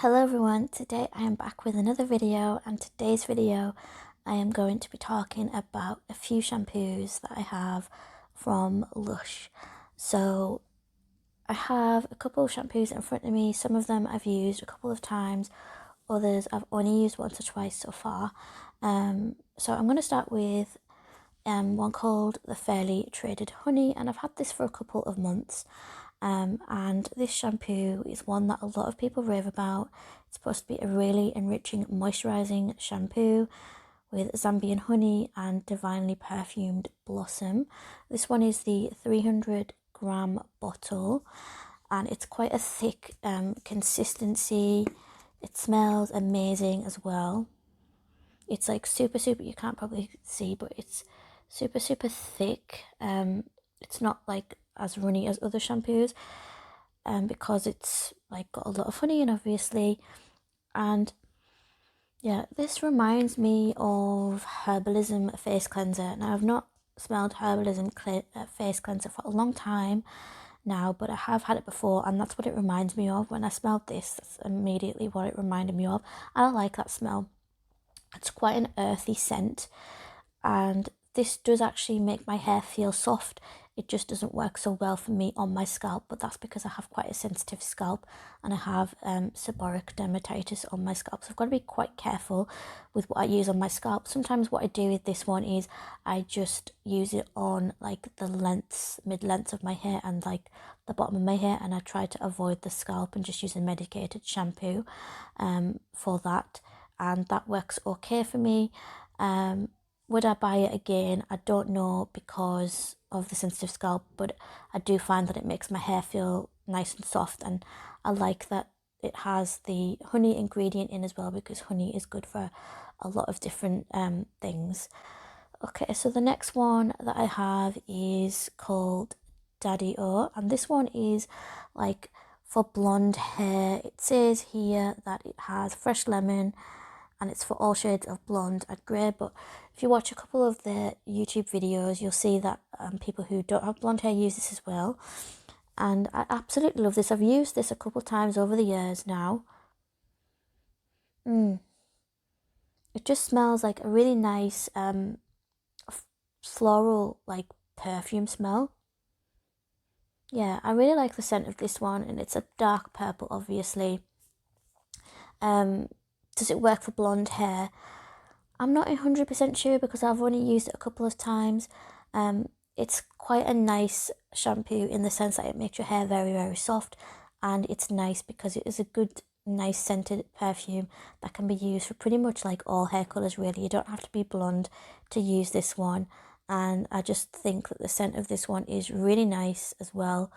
Hello everyone, today I am back with another video, and today's video I am going to be talking about a few shampoos that I have from Lush. So I have a couple of shampoos in front of me. Some of them I've used a couple of times, others I've only used once or twice so far. So I'm going to start with one called the Fairly Traded Honey, and I've had this for a couple of months. And this shampoo is one that a lot of people rave about. It's supposed to be a really enriching moisturising shampoo with Zambian honey and divinely perfumed blossom. This one is the 300-gram bottle, and it's quite a thick consistency. It smells amazing as well. It's like super, you can't probably see, but it's super thick. It's not like as runny as other shampoos, because it's like got a lot of honey in, obviously. And yeah, this reminds me of Herbalism face cleanser. Now, I've not smelled Herbalism face cleanser for a long time now, but I have had it before, and that's what it reminds me of. When I smelled this, that's immediately what it reminded me of. I like that smell. It's quite an earthy scent, and this does actually make my hair feel soft. It just doesn't work so well for me on my scalp, but that's because I have quite a sensitive scalp and I have seborrheic dermatitis on my scalp. So I've got to be quite careful with what I use on my scalp. Sometimes what I do with this one is I just use it on like the lengths, mid-lengths of my hair and like the bottom of my hair, and I try to avoid the scalp and just use a medicated shampoo for that, and that works okay for me. Would I buy it again? I don't know, because of the sensitive scalp, but I do find that it makes my hair feel nice and soft, and I like that it has the honey ingredient in as well, because honey is good for a lot of different things. Okay, so the next one that I have is called Daddy O, and this one is like for blonde hair. It says here that it has fresh lemon and it's for all shades of blonde and grey, but if you watch a couple of the YouTube videos, you'll see that people who don't have blonde hair use this as well, and I absolutely love this. I've used this a couple of times over the years now. It just smells like a really nice floral like perfume smell. Yeah, I really like the scent of this one, and it's a dark purple, obviously. Does it work for blonde hair? I'm not 100% sure, because I've only used it a couple of times. It's quite a nice shampoo in the sense that it makes your hair very soft, and it's nice because it is a good, nice scented perfume that can be used for pretty much like all hair colours, really. You don't have to be blonde to use this one, and I just think that the scent of this one is really nice as well.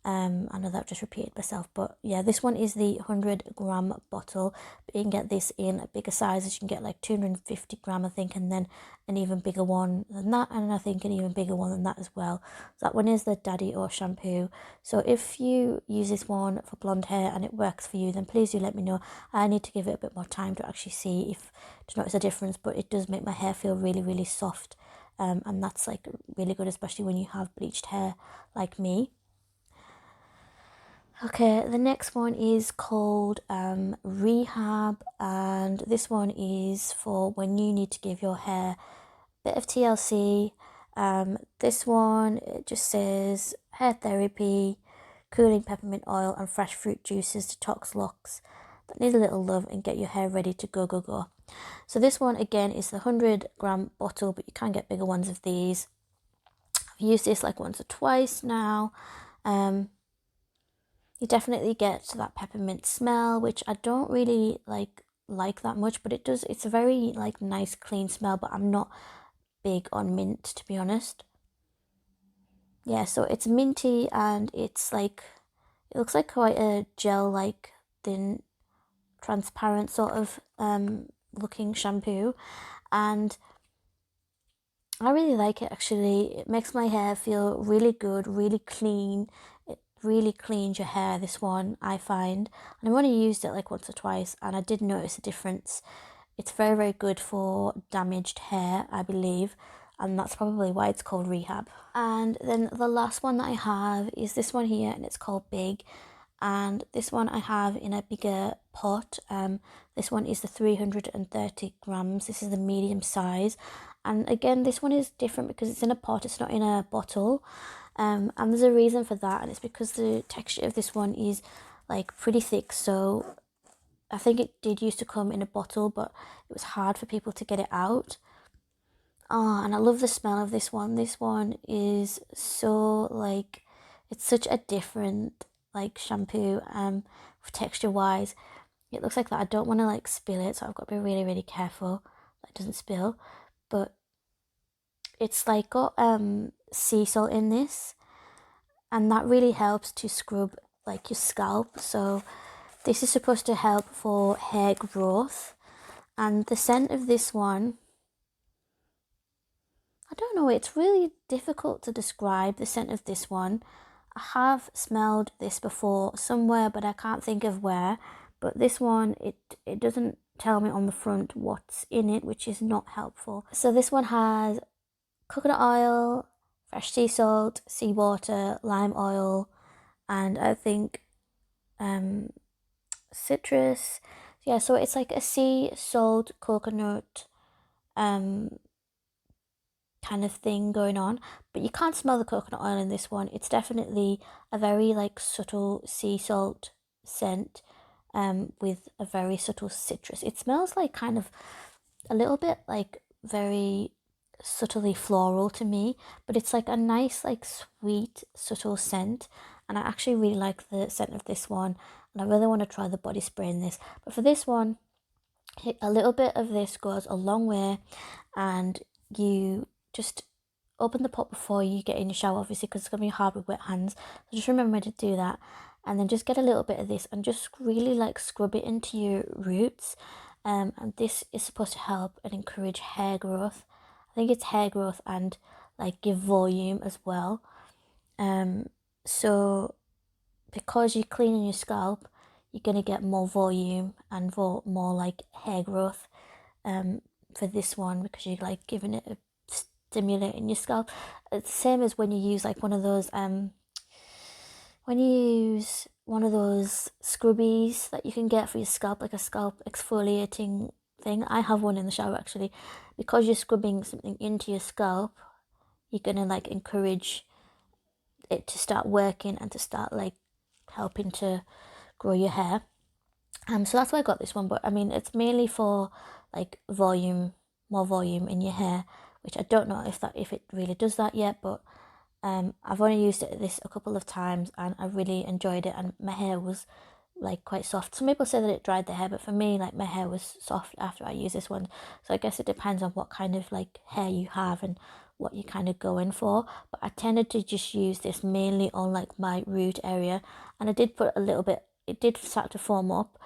I know that I've just repeated myself, but yeah, this one is the 100-gram bottle, but you can get this in a bigger sizes. You can get like 250-gram, I think, and then an even bigger one than that, and I think an even bigger one than that as well. So that one is the Daddy O shampoo. So if you use this one for blonde hair and it works for you, then please do let me know. I need to give it a bit more time to actually see if to notice a difference, but it does make my hair feel really soft, and that's like really good, especially when you have bleached hair like me. Okay, the next one is called Rehab, and this one is for when you need to give your hair a bit of TLC. This one, it just says hair therapy, cooling peppermint oil and fresh fruit juices detox locks that need a little love and get your hair ready to go. So this one again is the 100-gram bottle, but you can get bigger ones of these. I've used this like once or twice now. You definitely get that peppermint smell, which I don't really like that much, but it's a very like nice clean smell, but I'm not big on mint, to be honest. Yeah, so it's minty, and it's like, it looks like quite a gel like thin transparent sort of looking shampoo, and I really like it actually. It makes my hair feel really good, really clean. It really cleans your hair, this one, I find. And I've only used it like once or twice, and I did notice a difference. It's very good for damaged hair, I believe, and that's probably why it's called Rehab. And then the last one that I have is this one here, and it's called Big. and this one I have in a bigger pot. This one is the 330 grams. This is the medium size, and again this one is different because it's in a pot, it's not in a bottle. And there's a reason for that, and it's because the texture of this one is like pretty thick. So I think it did used to come in a bottle, but it was hard for people to get it out. Oh, and I love the smell of this one. This one is so like, it's such a different like shampoo texture wise. It looks like that. I don't want to like spill it, so I've got to be really, really careful that it doesn't spill. But it's like got sea salt in this, and that really helps to scrub like your scalp. So this is supposed to help for hair growth. And the scent of this one, I don't know, it's really difficult to describe the scent of this one. I have smelled this before somewhere, but I can't think of where. But this one, it doesn't tell me on the front what's in it, which is not helpful. So this one has coconut oil, fresh sea salt, seawater, lime oil, and I think citrus. Yeah, so it's like a sea salt coconut kind of thing going on, but you can't smell the coconut oil in this one. It's definitely a very like subtle sea salt scent with a very subtle citrus. It smells like kind of a little bit like very subtly floral to me, but it's like a nice like sweet subtle scent, and I actually really like the scent of this one, and I really want to try the body spray in this. But for this one, a little bit of this goes a long way, and you just open the pot before you get in your shower, obviously, because it's going to be hard with wet hands. So just remember to do that. And then just get a little bit of this and just really like scrub it into your roots. And this is supposed to help and encourage hair growth. I think it's hair growth and like give volume as well. So because you're cleaning your scalp, you're going to get more volume and more like hair growth for this one, because you're like giving it a stimulating your scalp. It's the same as when you use like one of those scrubbies that you can get for your scalp, like a scalp exfoliating thing. I have one in the shower actually. Because you're scrubbing something into your scalp, you're gonna like encourage it to start working and to start like helping to grow your hair. So that's why I got this one, but I mean it's mainly for like volume, more volume in your hair, which I don't know if it really does that yet, but I've only used this a couple of times and I really enjoyed it, and my hair was like quite soft. Some people say that it dried the hair, but for me, like my hair was soft after I used this one. So I guess it depends on what kind of like hair you have and what you're kind of going for. But I tended to just use this mainly on like my root area, and I did put a little bit, it did start to form up.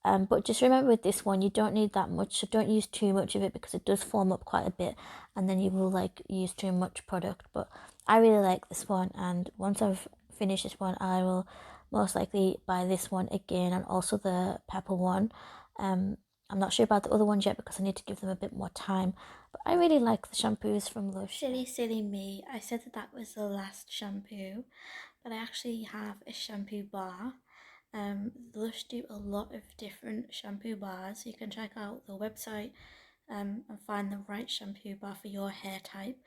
But just remember with this one, you don't need that much, so don't use too much of it because it does form up quite a bit, and then you will like use too much product. But I really like this one, and once I've finished this one, I will most likely buy this one again, and also the pepper one. I'm not sure about the other ones yet because I need to give them a bit more time, but I really like the shampoos from Lush. Silly me, I said that was the last shampoo, but I actually have a shampoo bar. Lush do a lot of different shampoo bars, so you can check out the website and find the right shampoo bar for your hair type,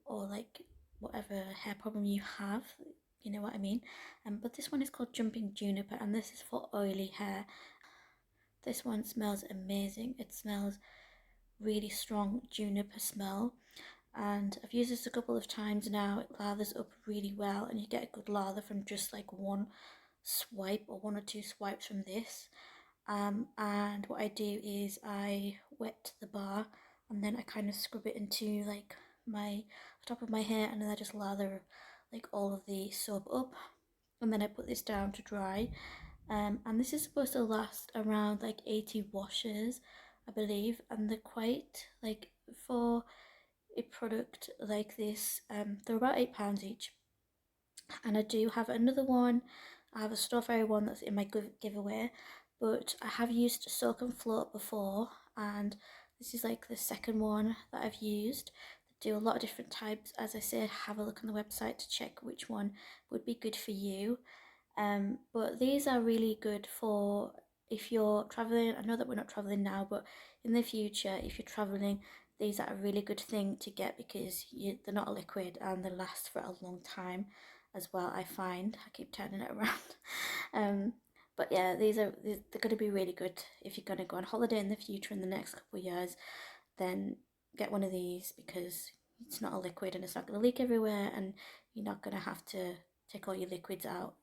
or like whatever hair problem you have, you know what I mean. But this one is called Jumping Juniper, and this is for oily hair. This one smells amazing. It smells really strong juniper smell, and I've used this a couple of times now. It lathers up really well, and you get a good lather from just like one swipe or one or two swipes from this. And what I do is I wet the bar and then I kind of scrub it into like my top of my hair, and then I just lather like all of the soap up, and then I put this down to dry. And this is supposed to last around like 80 washes, I believe, and they're quite like, for a product like this, they're about £8 each. And I do have another one. I have a strawberry one that's in my giveaway, but I have used Soak and Float before, and this is like the second one that I've used. They do a lot of different types. As I said, have a look on the website to check which one would be good for you. But these are really good for if you're traveling. I know that we're not traveling now, but in the future, if you're traveling, these are a really good thing to get because they're not a liquid and they last for a long time as well. I find I keep turning it around. But yeah, they're going to be really good if you're going to go on holiday in the future in the next couple of years. Then get one of these because it's not a liquid and it's not going to leak everywhere, and you're not going to have to take all your liquids out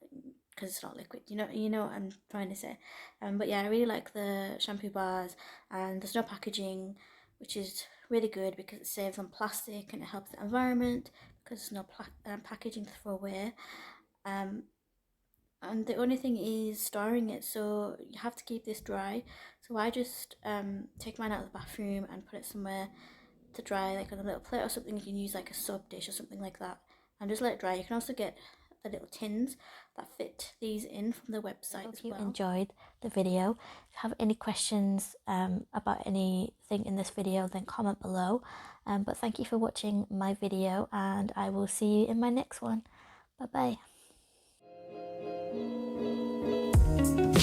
because it's not liquid. You know what I'm trying to say. But yeah, I really like the shampoo bars, and there's no packaging, which is really good because it saves on plastic and it helps the environment because there's no packaging to throw away. Um, and the only thing is storing it, so you have to keep this dry. So I just take mine out of the bathroom and put it somewhere to dry, like on a little plate or something. You can use like a soap dish or something like that and just let it dry. You can also get the little tins that fit these in from the website as well. I hope you enjoyed the video. If you have any questions about anything in this video, then comment below. But thank you for watching my video, and I will see you in my next one. Bye bye.